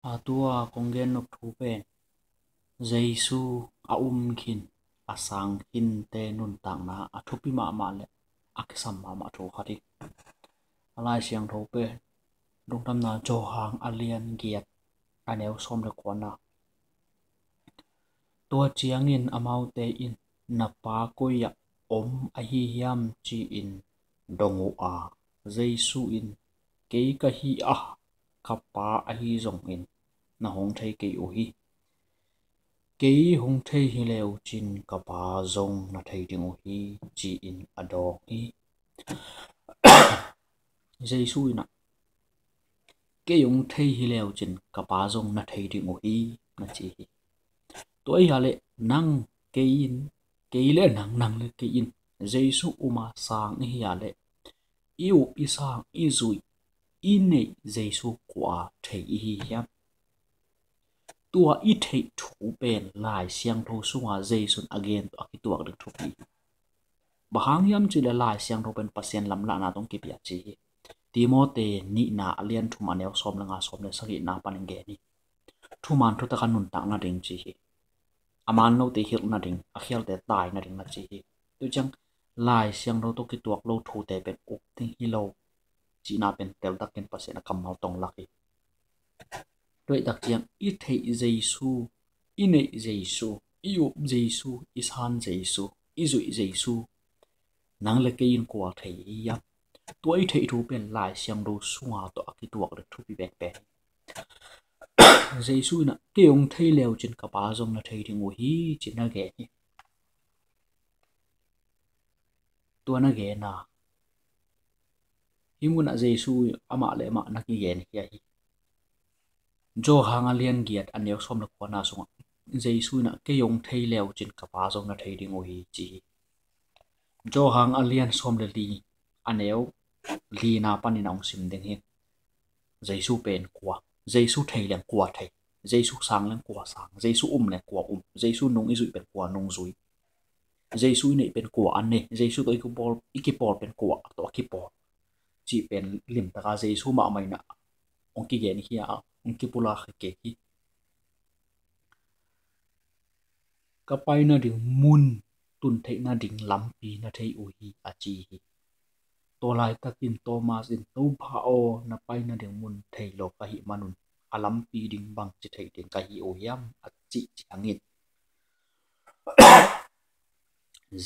Atua kongen nok thu pen Jesu a khin a sang khin te nun tang na a thupi ma le akisam ma tho khari alai siang tho pe dong tam na jo hang alian giat aneu som le kwana tua chiang in amau te in na pa ko ya a hi hiam chi in dongu a Jesu in ke ka hi a khapa a hi zong in na hong thei ke u hi ke hong thei hi leo chin ka pa zong na thei ding u hi chi in adong hi Jesu ina ke yong thei hi leo chin ka pa zong na thei ding u hi na chi hi toi ha le nang ke le nang le ke in Jesu uma sang hi ya le iu pi sang i zui i nei Jesu kwa thei hi hiam tua i thei thu pen lai siang tho sunga Jesu again to akituak dik thu pi bahang yam chi le lai siang tho pen pasien lam la na tong ki pia chi Timote ni na alian thu ma neu som langa som le sagi na paning ge ni thu man thu ta kan nun tak na ding chi hi aman no te hil na ding a khial te tai na ding na chi hi tu chang lai siang tho to ki tuak lo thu te pen up ting hi lo chi na pen tel tak ken pasien a kamal tong laki doi tak chiang i thei Jesu i nei Jesu i up Jesu i san Jesu i zui Jesu nang le ke in kwa thei ya tuai thei thu pen lai siang do sunga to akituak le thu pi bek pe Jesu na ke ong thei leo chin ka pa zong na thei ding u hi chin na ge ni tu na ge na himuna Jesu ama le ma na ki ge ni ya hi jo hanga lian giat aneu som na kwana sunga Jesu na ke ong thei leo chin ka pa zong na thei ding u hi chi jo hang alian som le li aneu li na panin ong sim ding hi Jesu pen kwa Jesu thei leng kwa thei Jesu sang leng kwa sang Jesu le kwa Jesu nung i zui pen kwa nung zui Jesu nei pen kwa an ne Jesu to ikipol pen kwa to ikipol chi pen lim ta ka Jesu ma mai na ong ki gen hi a ong ki pula ke hi ka pai na ding mun tun thei na ding lam pi na thei u hi a chi hi to lai takin Thomas in to pha o na pai na ding mun thei lo ka hi manun alam pi ding bang chi thei ding ka hi o yam a chi chiangin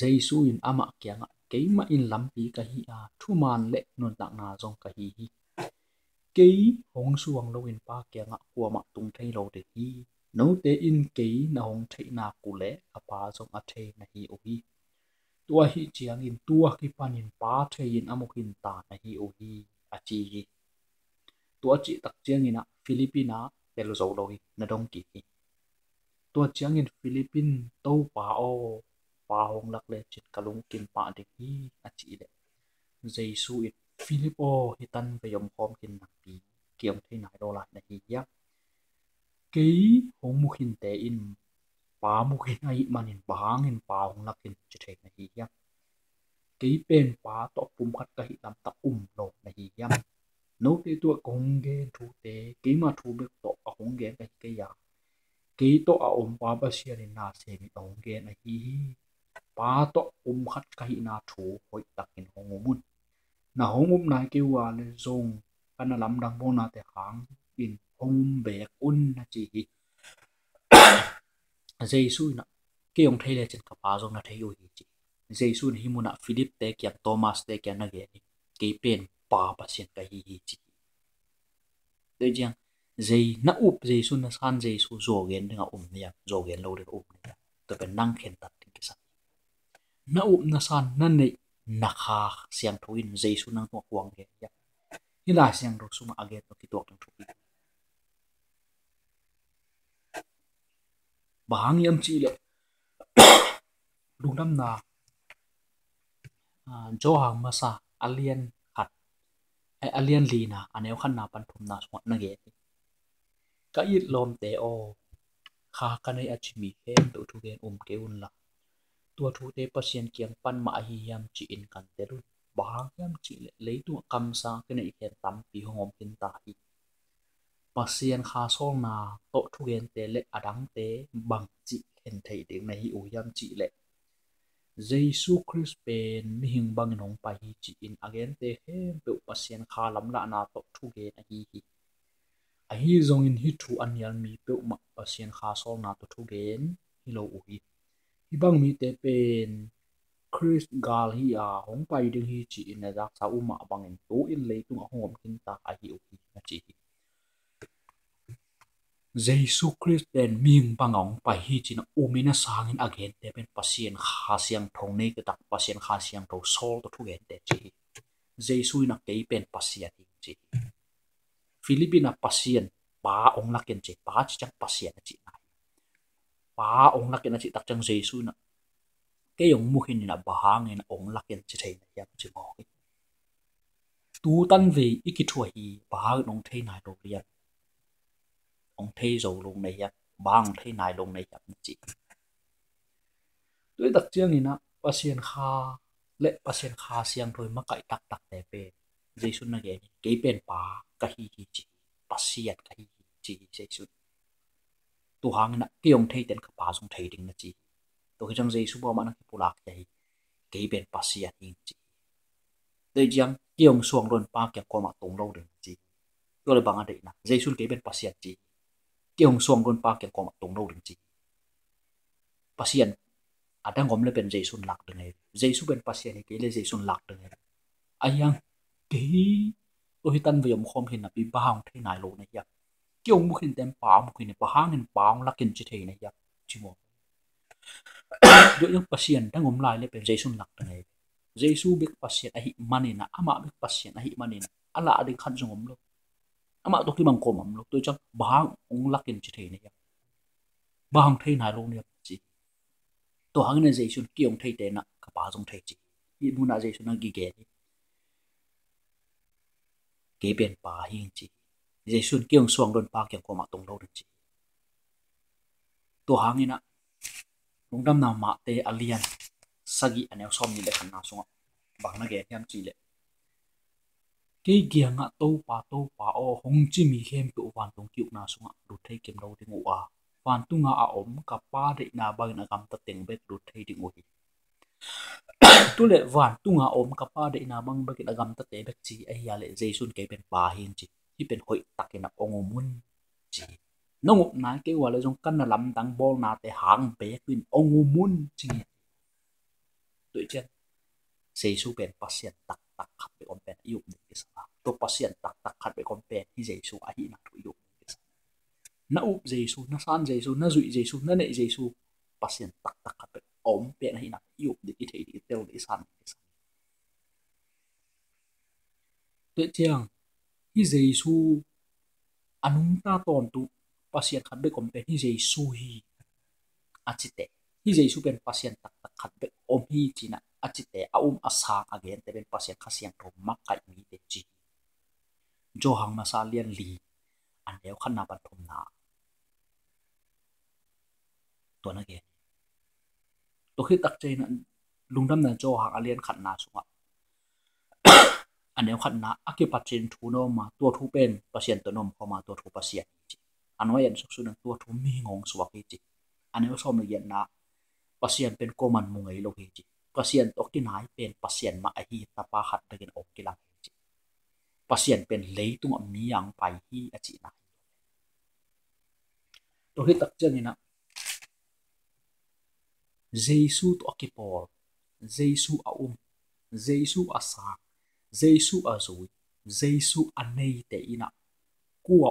Jesu in ama kyanga keima in lampi ka hi a thuman le non tak na jong ka hi ke hong suang lo in pa kyanga kwa ma tung thei lo de hi no te in ke na hong thei na ku le apa jong a the na hi o hi tua hi chiang in tua ki panin pa thei in amokin ta na hi o hi a chi hi tua chi tak chiang ina Filipina tel zo lo hi na dong ki hi tua chiang in Philippine to pa o pa hong lak le chit kalung kin pa de hi a chi le Jesu in Philippo hitan pe yom khom kin na pi kiam thei nai do la na hi ya ke hong mu hin te in pa mu hin ai manin bang in pa hong lak in chi thei na hi ya ke pen pa to pum khat ka hi lam ta lo na hi ya no te tu kong ge thu te ke ma thu be to a hong ge ka ke ya ke to a pa ba sia ni na se mi ong ge na hi pa to khat ka hi na thu hoi takin hong mun na hong nai ke wa le zong kana lam dang bo na te hang in hong be un na chi hi Jesu na ke ong thei le chen ka pa zong na thei u hi chi Jesu ni himuna Philip te kya Thomas te kya na ge ni ke pen pa pasien ka hi chi de jang Jay na up Jesu na san Jesu zo gen nga nia zo gen lo de nia to pen nang khen tat tin ke sa na up na san na nei na kha siang thuin Jesu nang to kwang ge ya ni la siang ro suma age to ki tok tang thu bahang yam chi le lungdam na jo hang ma sa alien khat ai alien li na aneu khan na pan thum na swat na ge ka it lom te o kha kanai achimi hem to thu gen ke un la tua thu te pasien kiang pan ma hi yam chi in kan te ru bahang yam chi le tu kam sa ke nei khen tam pi hongom tin ta hi pasien kha sol na to thu gen te le adang te bang chi khen thei ding na hi u yam chi le Jesu Christ pen mi hing bang nong pa hi chi in again te hem pe pasien kha lam la na to thu gen a hi a hi zong in hi thu an yal mi pe ma pasien kha sol na to thu gen hi lo u hi bang mi te pen Chris gal hi a hong pai ding hi chi in na sa u ma bang in tu in le tung a hom kin ta a hi u hi na chi Jesu Christ pen ming bangong pai hi chi na umina sangin again te pen pasien kha siang thong nei ka tak pasien kha siang tho sol to thu gen te chi Jesu na ke pen pasien chi Filipina pasien pa ong laken chi pa chi chang pasien chi na pa ong laken chi tak chang Jesu na ke yong mu hin na bahang in ong laken chi thei na yam chi mo tu tan ve iki thua hi ba nong thei na ro rian ong thei zo long nei ya bang thei nai long nei ya chi tôi đặc chiang ina pasien kha siang thôi mà cái tak te pe Jesu na ge ke pen pa ka hi chi pasien ka hi chi Jesu tu hang na ke yong thei ten ka pa song thei ding na chi to hi jang Jesu bo ma na pulak te ke pen pasien hi chi tôi jang ke yong suang ron pa ke ko ma tong lo ding chi to le bang a de na Jesu ke pen pasien chi ke yong suang ron pa ke ko ma tong lo ding chi pasien ada ngom le pen Jesu lak de ngai Jesu pen pasien ke le Jesu lak de ngai ayang ke to hitan ve yom khom hin na bi bahang thei nai lo na ya kyong mu khin tem pa mu khin pa hang in paung lakin chi thei na ya chimo do yung pasien da ngom lai le pen Jesu lak de ngai Jesu bek pasien a hi manina ama bek pasien a hi manina ala ading khan jongom lo ama to ki mang kom am lo to chang bahang ong lakin chi thei na ya bahang thei nai lo ne chi to hang na Jesu kyong thei te na ka pa jong thei chi hi mu na Jesu na gi ge ke ben pa hi chi Jesu kyong suang don pa kyong ko ma tong lo chi to hang ina nong dam na ma te alian sagi anel som ni le khan na songa bang na ge hyam chi le ke gianga to pa o hong chi mi hem to wan tong kyu na songa du thei kem lo ding wa wan tu nga a om ka pa de na ba na kam ta teng bet du thei ding o hi tu le wan tu nga om ka pa de na bang ba ki agam ta te bet chi ai ya le Jesu ke ben pa hin chi hi ben hoi takin a ongomun chi nong na ke wa le jong kan na lam dang bol na te hang pe kwin ongomun chi tu chen Jesu ben pasien tak tak khat be om pen yu ni sa to pasien tak tak khat be om pen hi Jesu a hi na tu yu na up Jesu na san Jesu na zui Jesu na ne Jesu pasien tak tak khat be om pen hi na yu ni ki thei di tel di san te chiang hi Jesu anung ta ton tu pasien khat be kom pen hi Jesu hi achite hi Jesu pen pasien tak tak khat be om hi china achite asa again te ben pasien khasiang ro makai mi te chi jo hang masalian li an leo khan na pan thum na to na ge to khi tak chain lungdam na jo hang alian khan na sunga an leo khan na akipachin thu no ma to thu pen pasien to nom khoma to thu pasien chi anoi an sok sun to thu mi ngong suwa ki chi an leo som le na pasien pen ko man mu ngai lo hi chi pasien to ki nai pen pasien ma a hi ta pa khat begin ok ki lang chi pasien pen leitung am mi yang pai hi a chi na to hi tak chen ina Jesu to akipol Jesu a Jesu asa Jesu a zui Jesu anei te ina kwa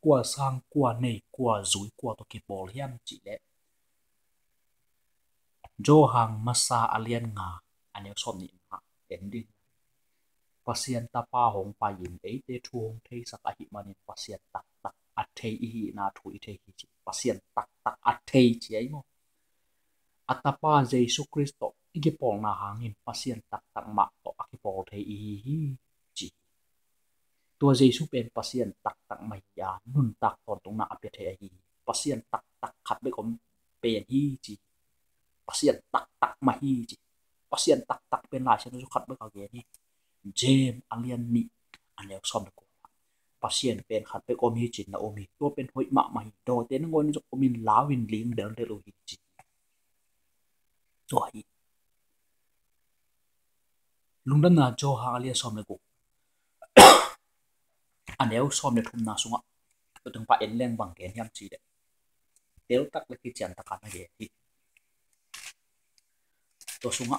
kwa sang kwa nei kwa zui kwa to kipol hiam chi le jo hang masa alian nga anel som ni ha ending pasien ta pa hong pa yin e te thu hong thei sak a hi manin pasien tak tak a thei hi na thu i thei hi chi pasien tak tak a thei chi ai mo atapa Jesu Kristo igipol na hangin pasien tak tak ma to akipol thei hi chi tua Jesu pen pasien tak tak mai ya nun tak ton tung na apet thei hi pasien tak tak khat be kom pen hi chi pasien tak tak ma hi chi pasien tak tak pen la chen su khat be ka ge ni jem alian ni an leo som ko pasien pen khat pe omi chin na omi to pen hoi ma mai do te na ngon jo omin lawin ling del de lo hi chi to hi lungdan na jo ha alia som le ko aneu som le thum na sunga to tung pa en leng bang ken yam chi de tel tak le ki chan ta ka na ge hi to sunga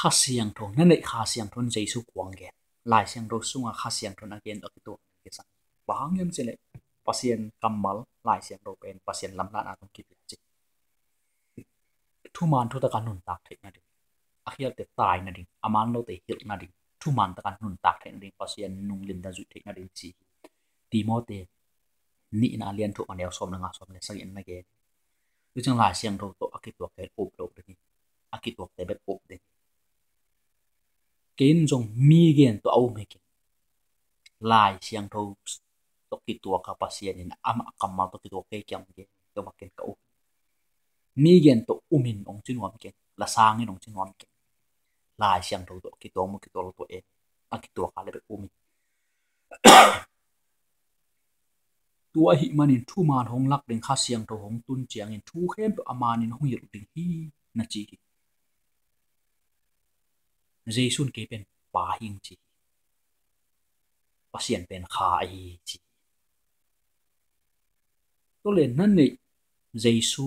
kha siang thong na nei kha siang thon jesu kwang ge lai siang ro sunga kha siang thon again ok to ke sa bang yam chele pasien kamal lai siang ro pen pasien lam la na tum ki chi thu man thu ta kan nun tak thei na de akhir te tai na ding aman lo te hil na ding thu man ta kan nun tak thei na ding pasien nung lim da zu thei na ding chi timote ni in alien thu anel som na nga som le sang in na ge tu chang lai siang ro to akit to ke op lo de akit to te bet op de ken jong mi gen to au me ke lai siang ro to ki to ka pasien in ama kamal to ki to ke kyam ge to ma ken ka u mi gen to umin ong chin wam ke la sang in ong chin wam ke lai siang ro to ki to mo ki to lo to e akit to ka le be umi tua hi manin thu man hong lak ding kha siang to hong tun chiang in thu khem to amanin hong yir ding hi na chi jaisun ke pen pa hing chi pasien pen kha ai chi to le nan nei jaisu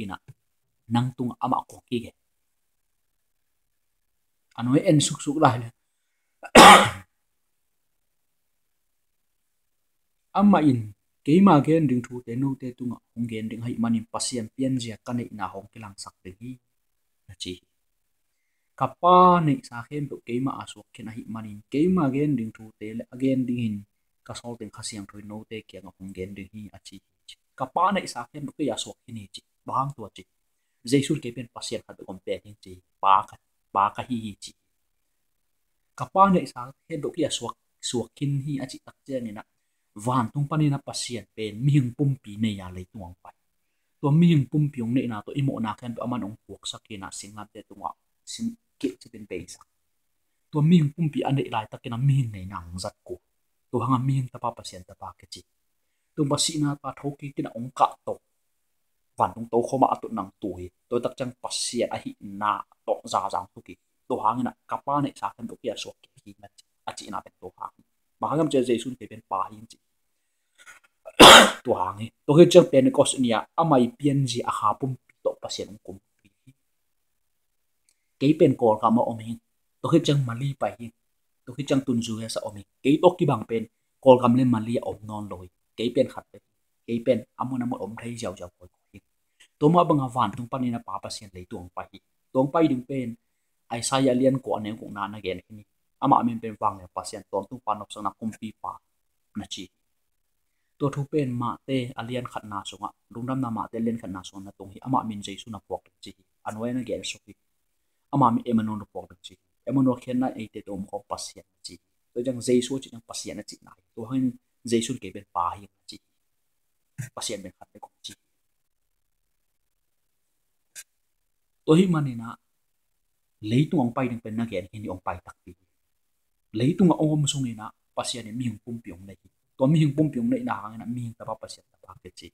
ina nang tung ama ko ki ge anoi en suk suk lai le amma in keima gen ding thu te no te tunga hong gen ding hai manin pasien pian jia kan nei na hong kilang sak de hi na chi kapa nei sa khem to keima asok khen hi manin keima gen ding thu te le again ding in ka sol teng khasiang thoi no te kya hong gen ding hi achi kapa nei sa khem to ya sok ni chi bang to chi jaisul ke pen pasien khat kom pe hin chi pa ka hi chi kapa nei sa khem to ya sok sok kin hi achi tak chen ni na van tung pani na pasien pen mihing pumpi ne ya le tuang pai to mihing pumpi ong ne na to imo na khan to aman ong puak sakina singlat te tunga sin ke chitin pe sa to mihing pumpi ane lai takina mihing nei nang zat ko to hanga mihing tapa pasien tapa ke chi to basina pa thoki kina ong ka to van tung to khoma atut nang tui to tak chang pasien a hi na to za jang tu ki to hangina kapa ne sa khan to kia sok ki na achi na pe to hang bahagam che jaisun pe pen pa hin chi to hangi to he chang pen kos nia amai pian ji a ha pum to pasien kum cái pen call ka ma om hin to hi chang mali pa hi to hi chang tun ju ya sa om cái to ki bang pen call kam le mali om non loi cái pen khat pe cái pen amon amon om thai jaw jaw ko hi to ma bang awan tung pani na pa pa sian le tuang pa hi tong pai ding pen ai sa ya lian ko ne ko na na gen ni ama men pen wang ne pa sian ton tung pan op sang na kum pi pa na chi to thu pen ma te alian khat na sunga lungdam na ma te len khat na son na tong hi ama min jaisu na pok chi anwai na gen so ama mi emanon pok dak chi emono khen na ate tom ko pasien chi to jang jaisu chi jang pasien chi na to hin jaisu ke ben pa hi chi pasien ben khat ko chi to hi manina leitung ong pai ding pen na gen hin ong pai tak pi leitung ong sung ina pasien mi hing pum piong nei to mi hing pum piong nei na hang na mi hing ta pa pasien ta pa ke chi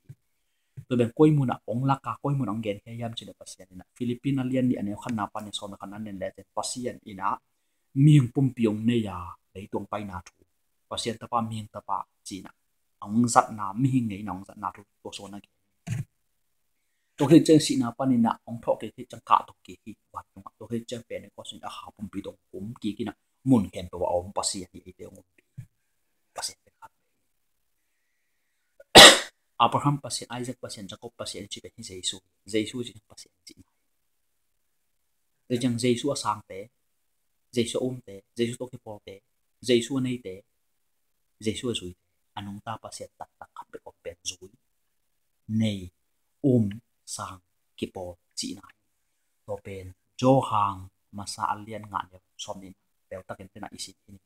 to ben koi muna ong la ka koi mun ong gen he yam chi na pasien ina philippine alien ni ane khan na pa ni som khan an le te pasien ina mi hing pum piong nei ya leitung pai na thu pasien ta pa mi hing ta pa chi na ong zat na mi hing nei nong zat na thu to so na to he chang si na pa ni na ong tho ke he chang ka to ke hi wa to he chang pe ne ko sin a ha pum pi dong pum ki ki na mun hen to wa om pasien hi te ong pasien pe khat Abraham pasien Isaac pasien Jacob pasien chi pe hi Jesu chi pasien chi te jang Jesu asang te Jesu om te Jesu to ke pol te Jesu nei te Jesu zui anong ta pasien tak tak khat pe ko pen zui nei sang ki pol chi na to pen jo hang masa alian nga ne som ni pel takin te na isi ni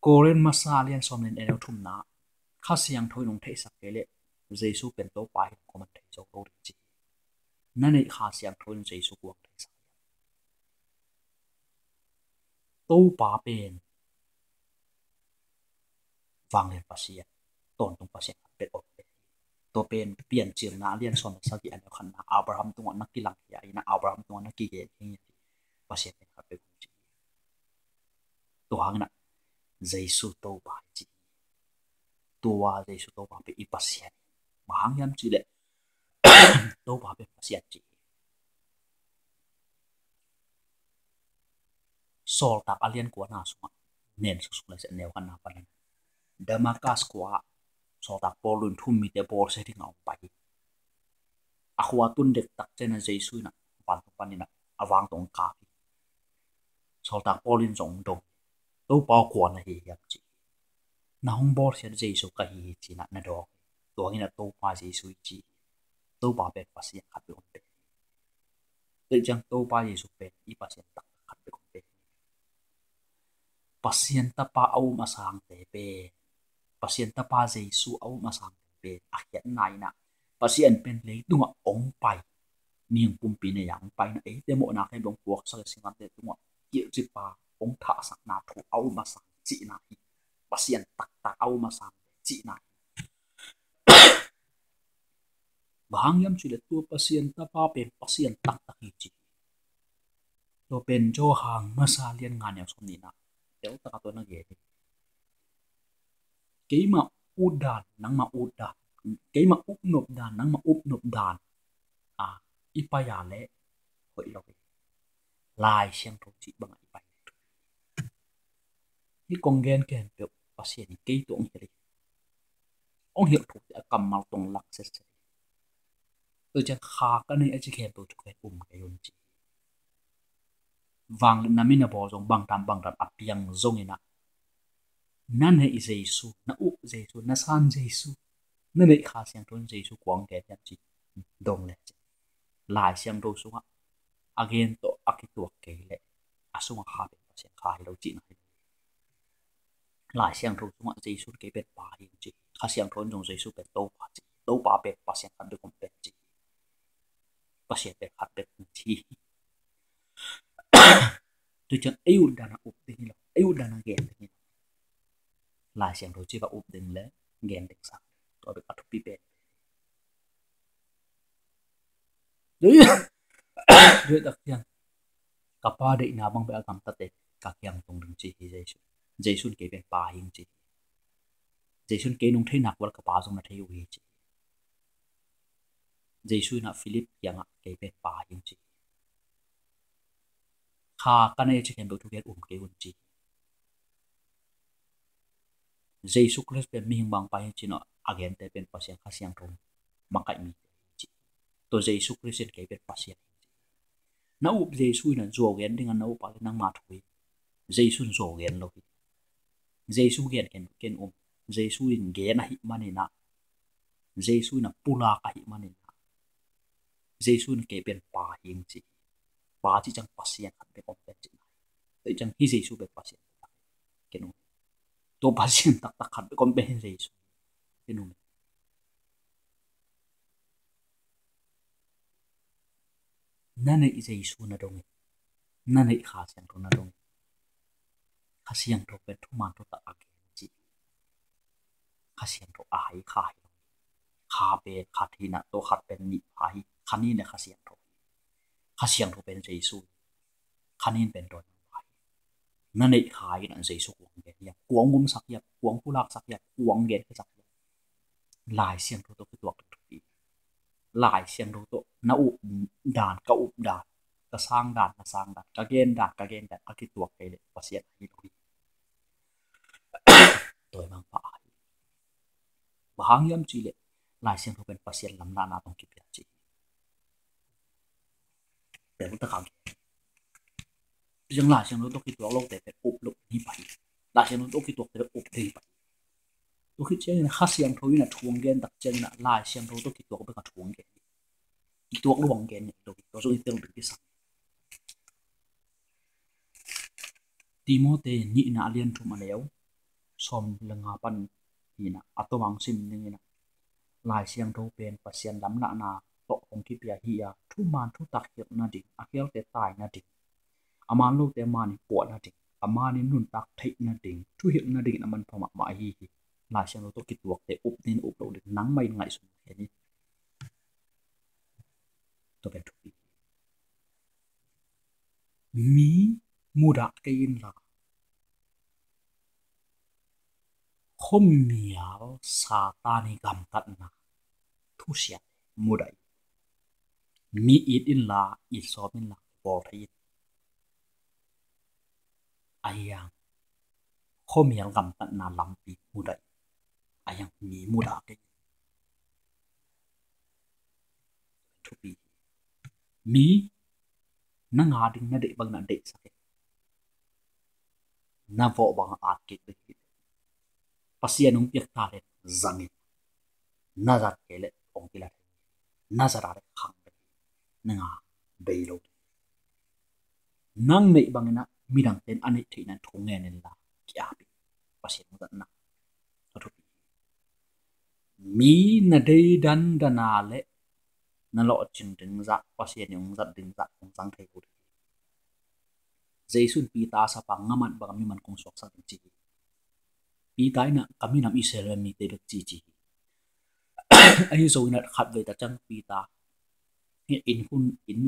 Korean masa alian som nen eno thum na kha siang thoi nong thei sak kele Jesu pen to pa hi ko man thei zo ro chi na nei kha siang thoi Jesu ko thei sak tô pa pen vang lên pasien ton tung pasien pet op to pen pian chiang na lian son sa ki an khan na Abraham tung na kilang ya ina Abraham tung na ki ge hi pasien ka pe to hang na Giêsu tô pa chi to wa Giêsu tô pa pe i pasien ma hang yam chi le tô pa pe pasien chi sol tak alien ko na suma nen su su le se neu kan na pan Damascus kwa sol tak polun thum mi te bor se ring au pai ahwa tun dek tak chena Giêsu na pan to panina awang tong ka sol tak polin jong dong to pa ko na hi yam chi na hong bor se Giêsu ka hi chi na do to ina to pa Giêsu chi to pa pe pasien khat pe pe te jang to pa Giêsu pe i pasien tak khat pe pe pasien ta pa au masang te pe pasien ta pa Giêsu au masang te pe a hian nai na pasien pen le tunga ong pai niang pum pi ne yang pai na e te mo na khen bong puak sa singan te tunga ki chi pa ong tha sak na thu au masang chi na hi pasien tak tak au masang chi na bang yam chu le tu pasien ta pa pen pasien tak tak hi chi to pen jo hang masa lian ngan ya som ni na tel ta to na ge ke ma udan nang ma udan ke ma up nop dan nang ma up nop dan à ipaya le hoi lo lai siang thong chi bang ipai hi kongen ken pe pasien ke to ong heri ong hi thu kam mal tong lak se se to cha kha ka nei a chi khem to chu ke ke yun chi wang na min na bo jong bang tam apiang zong ina nan he Giêsu na u Giêsu na san Giêsu na nei kha siang thon Giêsu kwang ke yan chi dong le lai siang do sunga again to akituak ke le asunga kha pe pasien kha hi lo chi na lại xem rồi chúng ta suốt cái bệt bà hiện chỉ khá xem thôi dùng dây suốt bệt đâu bà bệt bà xem ăn được không bệt chỉ bà xem bệt hạt bệt chỉ tôi chẳng yêu đàn úp tình là yêu đàn ghen tình lại xem rồi chỉ vào úp tình lẽ ghen tình sao tôi bị bắt bị bệt đấy đấy đặc biệt cả ba định nào bằng bệ cầm tật đấy các em tung đừng chỉ dây suốt cái bệt bà hiện chỉ Giêsu ke nung thei nak wal ka pa jong na thei wi chi Giêsu na Philip yang ke pe pa yin chi kha ka nei chi ken do thu ke ke un chi Giêsu Christ pe mi hing bang pa chi no again te pen pasien kha siang thong makai mi chi to Giêsu Christ ke pe pasien na up Giêsu na zo gen ding na up pa nang ma thui Giêsu zo gen lo Giêsu gen ken Giêsu in ge na hi manina Giêsu na pula ka hi manina Giêsu ke pen pa hing chi pa chi chang pasien khat pe kom pe chi te chang hi Giêsu pe pasien kenu to pasien tak tak khat pe kom pe Giêsu kenu na nei Giêsu na dong na nei kha siang to na dong kha siang to pe thu man to ta ag chi kha siang to a hai kha pe kha thi na to khat pen ni hai khani ne kha siang to pen Giêsu khanin pen don na nei khai na Giêsu kuang ge ya kuang mum sak ya kuang pulak sak ya kuang ge ka sak ya lai siang to to tuak tu pi lai siang to na u dan ka u dan ka sang dan ka gen dan ka ki tuak ke le pasien hi lo toy mang pa bahang yam chi le lai siang to pen pasien lam na tong ki pya chi pe ta ka riêng lại xem nó tôi khi tuộc lâu để phải ốp lục như vậy lại xem nó tôi khi tuộc để ốp thì vậy tôi khi chơi là khác xem thôi là chuông gen đặc trưng là lại xem thôi tôi khi tuộc với cả chuông gen tuộc nó bằng gen này tôi rồi tương tự cái sao Timothy nhị nã liên chung mà léo xóm là ngà pan thì nã atomang sim như nã lại xem thôi bên và xem lắm nã nà tổ không kịp ya hi thu man thu tạc hiệp na đi akhiel te tai na đi aman lu te man po na ti amanin nun tak thei na ding thu hi na ding aman phama ma hi la siang to ki tuak te up nin up lo ding nang mai ngai su ni to ben thu mi muda ke in la khom miao satani gam tat na thu sia mudai mi it in la it so min la bol thei ayang khom miao gam tat na lampi mudai ayang mi muda ke thu pi mi na nga ding na de bang na de sa na vo bang at ke de pasian ung piak ta le zangin nazar ke le ong kila nazar are khang de na nga be lo nang nei bang na midang ten ane thina thunge nen la kya bi pasian mu na to mi na de dan dana le na lo chin ding za pasian yung zat ding za ong sang thei ku jaisun pi ta sa pang ngaman bang mi man kong sok sa chi pi tai na kami nam israel mi te chi chi ai zo na khat ve ta chang pi ta in hun in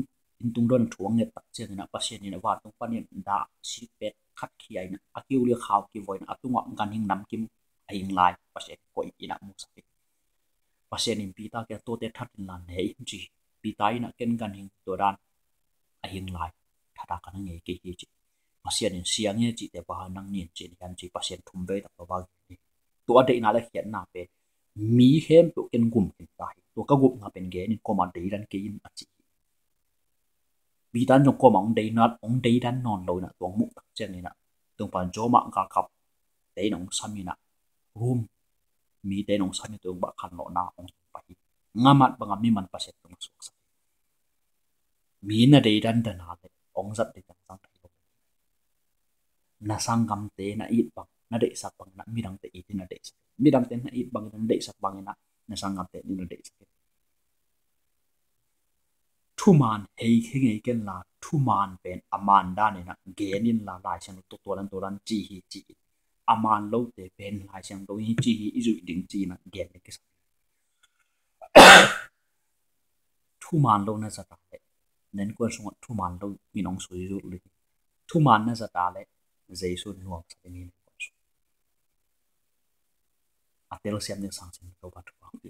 tung don thuang ne tak chen na pasien ni na wa tung panin da si pet khat khi ai na akiu le khaw ki voin atunga gan hing nam kim aing lai pasien ko ina mu sa pasien in pi ta ke to te that in lan nei chi pi tai na ken gan hing to dan aing lai thada kan nge ke hi chi pasien in siang ye chi te ba nang nin chi han chi pasien thum ve tak ba to ade na la hian na pe mi hem to ken gum kin tai to ka gup na pen ge ni ko ma de ran ke in a chi bi dan jong ko ma ong de nat ong de dan non lo na tong mu tak chen ni na tong pan jo ma ka kap te nong sam ni na room mi te nong sam ni tong ba khan lo na ong pa hi ngamat ba ngam mi man pa set tong sok sa mi na de dan da na te ong zat de tang sang thai na sang gam te na it bang na de sak bang na mi dang te it na de mi dang te na it bang na de sak bang na sang gam te ni na de sak thu man hei hei ken la thu man pen aman da ne na genin la lai chang to ran chi hi chi aman lo te pen lai chang do hi chi hi izu ding chi na gen ne kes thu man lo na zata le nen ko sung thu man lo mi nong sui ru le thu man na zata le jaisu nuam sa ni ko atel siam ne sang chen to ba thu